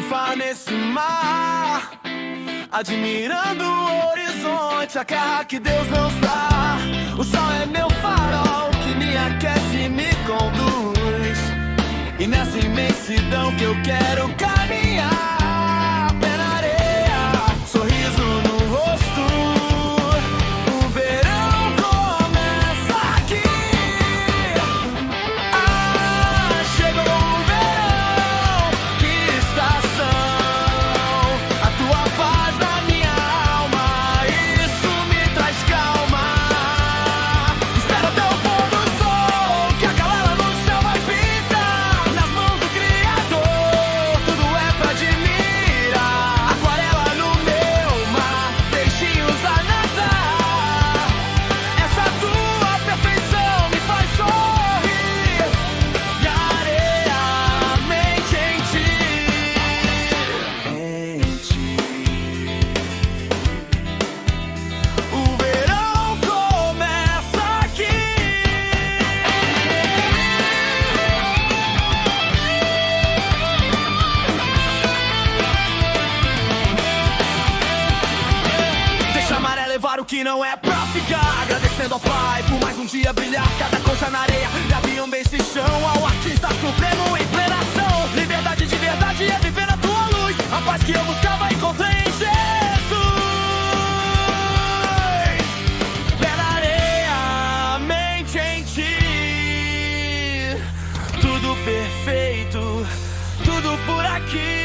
surfar nesse mar, admirando o horizonte, a terra que Deus nos dá. O sol é meu farol que me aquece e me conduz, e nessa imensidão que eu quero caminhar, pé na areia, sorriso no rosto. O verão começa aqui. Chegou o verão, que estação. A tua paz na minha alma, isso me traz calma. Espero até o pôr do sol, que aquela no céu vai pintar. Nas mãos do Criador, tudo é pra admirar. Aquarela no meu mar, peixinhos a nadar. Essa tua perfeição me faz sorrir, e a areia mente em ti. O verão começa aqui. Deixa a maré levar o que não é pra ficar, agradecendo ao Pai por mais um dia brilhar. Cada concha na areia, gavião bem se chão, ao artista supremo em plena ação. Liberdade de verdade é viver a tua luz, a paz que eu buscava encontrei em Jesus. Pé na areia, mente em ti. Tudo perfeito, tudo por aqui.